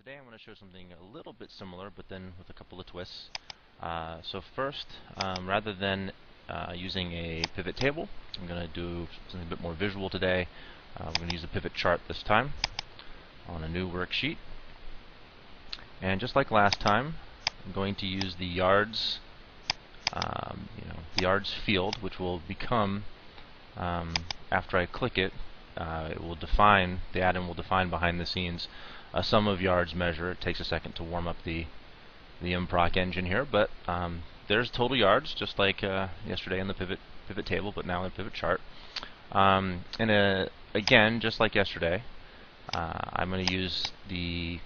Today I'm going to show something a little bit similar, but then with a couple of twists. So first, rather than using a pivot table, I'm going to do something a bit more visual today. We're going to use a pivot chart this time on a new worksheet. And just like last time, I'm going to use the yards, the yards field, which will become, after I click it, it will define, the add-in will define behind the scenes a sum of yards measure. It takes a second to warm up the mproc engine here, but there's total yards, just like yesterday in the pivot table, but now in the pivot chart. Again, just like yesterday, I'm going to use the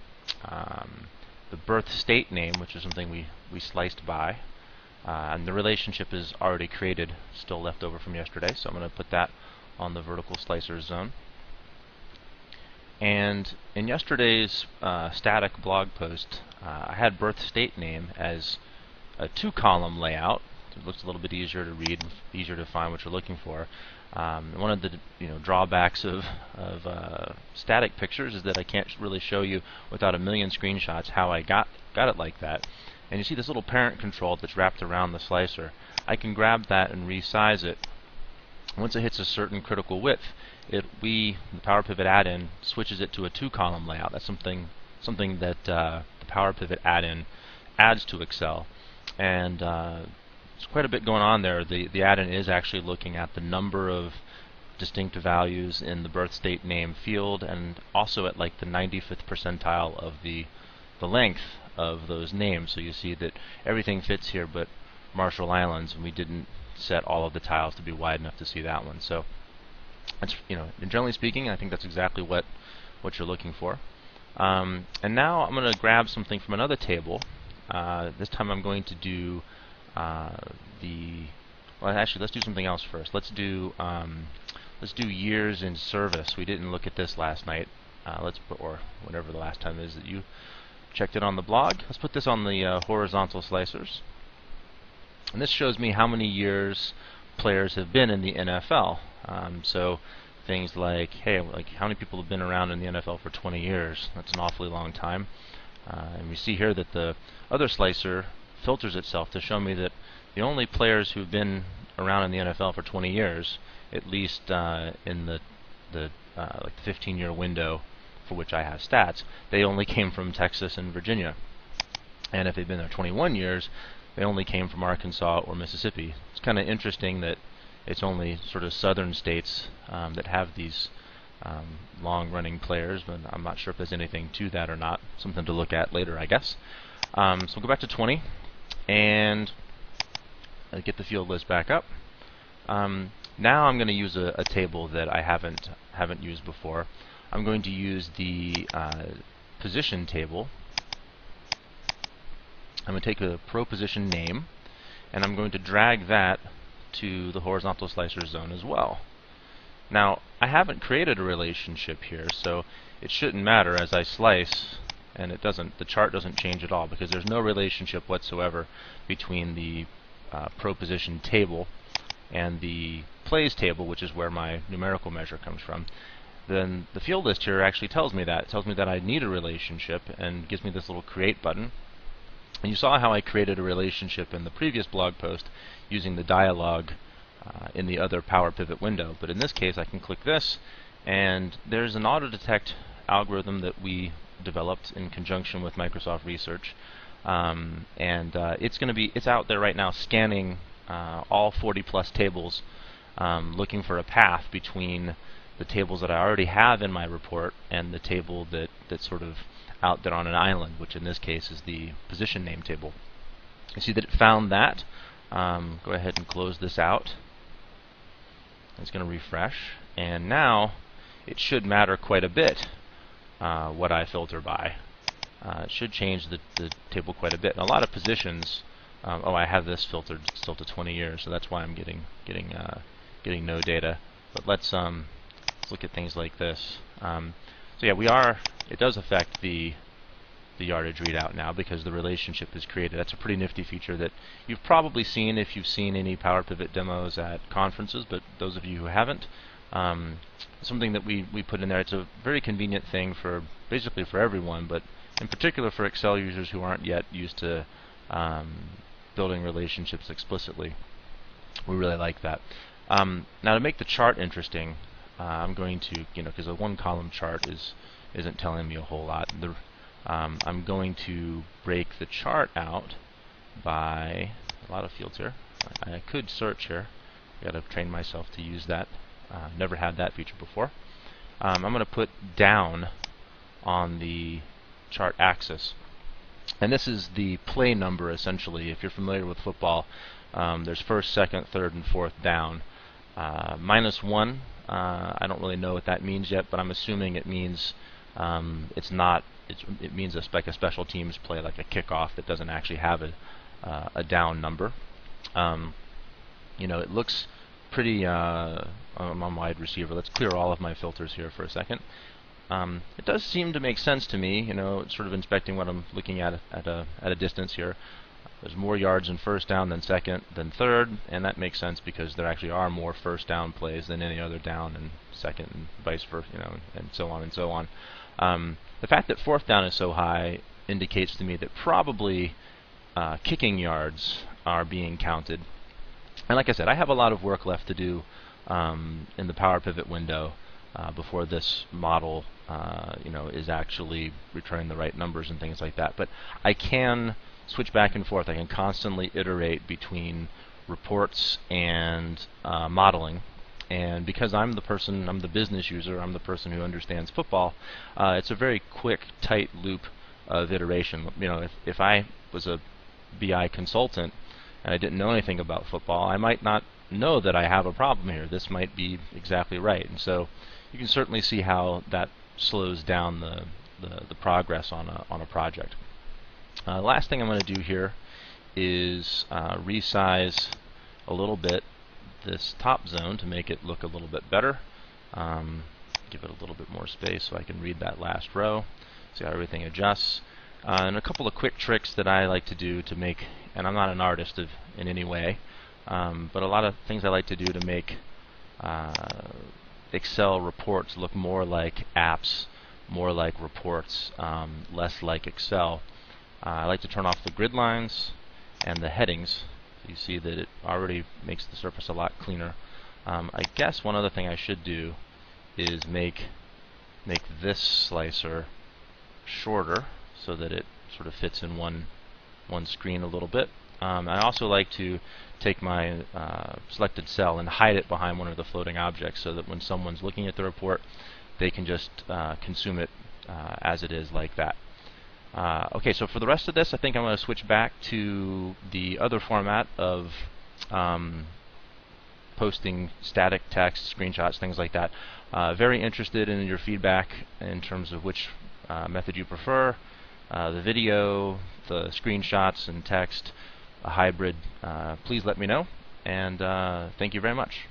birth state name, which is something we sliced by, and the relationship is already created, still left over from yesterday, so I'm going to put that on the vertical slicer zone. And in yesterday's static blog post, I had birth state name as a 2-column layout. It looks a little bit easier to read, easier to find what you're looking for. One of the drawbacks of static pictures is that I can't really show you without a million screenshots how I got it like that. And you see this little parent control that's wrapped around the slicer. I can grab that and resize it. Once it hits a certain critical width, the Power Pivot add-in switches it to a 2-column layout. That's something that the Power Pivot add-in adds to Excel, and there's quite a bit going on there. The add-in is actually looking at the number of distinct values in the birth state name field, and also at like the 95th percentile of the length of those names. So you see that everything fits here, but Marshall Islands, and we didn't set all of the tiles to be wide enough to see that one. So that's, and generally speaking, I think that's exactly what you're looking for. And now I'm going to grab something from another table. This time I'm going to do well, actually, let's do something else first. Let's do years in service. We didn't look at this last night. Or whatever the last time is that you checked it on the blog. Let's put this on the horizontal slicers. And this shows me how many years players have been in the NFL. So things like, hey, how many people have been around in the NFL for 20 years? That's an awfully long time. And we see here that the other slicer filters itself to show me that the only players who've been around in the NFL for 20 years, at least in the 15-year window for which I have stats, they only came from Texas and Virginia. And if they've been there 21 years, they only came from Arkansas or Mississippi. It's kind of interesting that it's only sort of southern states that have these long-running players, but I'm not sure if there's anything to that or not. Something to look at later, I guess. So we'll go back to 20 and get the field list back up. Now I'm going to use a table that I haven't used before. I'm going to use the position table. I'm going to take a pro position name, and I'm going to drag that to the horizontal slicer zone as well. Now, I haven't created a relationship here, so it shouldn't matter as I slice, and the chart doesn't change at all because there's no relationship whatsoever between the pro position table and the plays table, which is where my numerical measure comes from. Then the field list here actually tells me that. It tells me that I need a relationship and gives me this little create button. And you saw how I created a relationship in the previous blog post using the dialog in the other Power Pivot window. But in this case, I can click this, and there's an auto-detect algorithm that we developed in conjunction with Microsoft Research. It's out there right now scanning all 40-plus tables, looking for a path between the tables that I already have in my report and the table that's sort of out there on an island, which in this case is the position name table. You see that it found that. Go ahead and close this out. It's going to refresh, and now it should matter quite a bit what I filter by. It should change the table quite a bit. And a lot of positions. I have this filtered still to 20 years, so that's why I'm getting no data. But let's look at things like this. So yeah, it does affect the yardage readout now because the relationship is created. That's a pretty nifty feature that you've probably seen if you've seen any Power Pivot demos at conferences, but those of you who haven't, something that we put in there. It's a very convenient thing for basically for everyone, but in particular for Excel users who aren't yet used to building relationships explicitly. We really like that. Now to make the chart interesting, I'm going to, because a one column chart isn't telling me a whole lot. I'm going to break the chart out by a lot of fields here. I could search here. I got to train myself to use that. Never had that feature before. I'm going to put down on the chart axis, and this is the play number essentially. If you're familiar with football, there's first, second, third, and fourth down. -1. I don't really know what that means yet, but I'm assuming it means it's not. It means like a special teams play, like a kickoff that doesn't actually have a down number. It looks pretty. I'm on wide receiver. Let's clear all of my filters here for a second. It does seem to make sense to me. Sort of inspecting what I'm looking at a distance here. There's more yards in first down than second than third, and that makes sense because there actually are more first down plays than any other down and second, and vice versa, and so on and so on. The fact that fourth down is so high indicates to me that probably kicking yards are being counted. And like I said, I have a lot of work left to do in the Power Pivot window before this model, is actually returning the right numbers and things like that. But I can switch back and forth. I can constantly iterate between reports and modeling. And because I'm the business user, I'm the person who understands football, it's a very quick, tight loop of iteration. If I was a BI consultant and I didn't know anything about football, I might not know that I have a problem here. This might be exactly right. And so you can certainly see how that slows down the progress on a project. Last thing I'm going to do here is resize a little bit this top zone to make it look a little bit better. Give it a little bit more space so I can read that last row. See how everything adjusts. And a couple of quick tricks that I like to do to make, and I'm not an artist in any way, but a lot of things I like to do to make Excel reports look more like apps, more like reports, less like Excel. I like to turn off the grid lines and the headings. You see that it already makes the surface a lot cleaner. I guess one other thing I should do is make this slicer shorter so that it sort of fits in one screen a little bit. I also like to take my selected cell and hide it behind one of the floating objects so that when someone's looking at the report, they can just consume it as it is, like that. Okay, so for the rest of this, I think I'm going to switch back to the other format of posting static text, screenshots, things like that. Very interested in your feedback in terms of which method you prefer, the video, the screenshots and text, a hybrid. Please let me know, and thank you very much.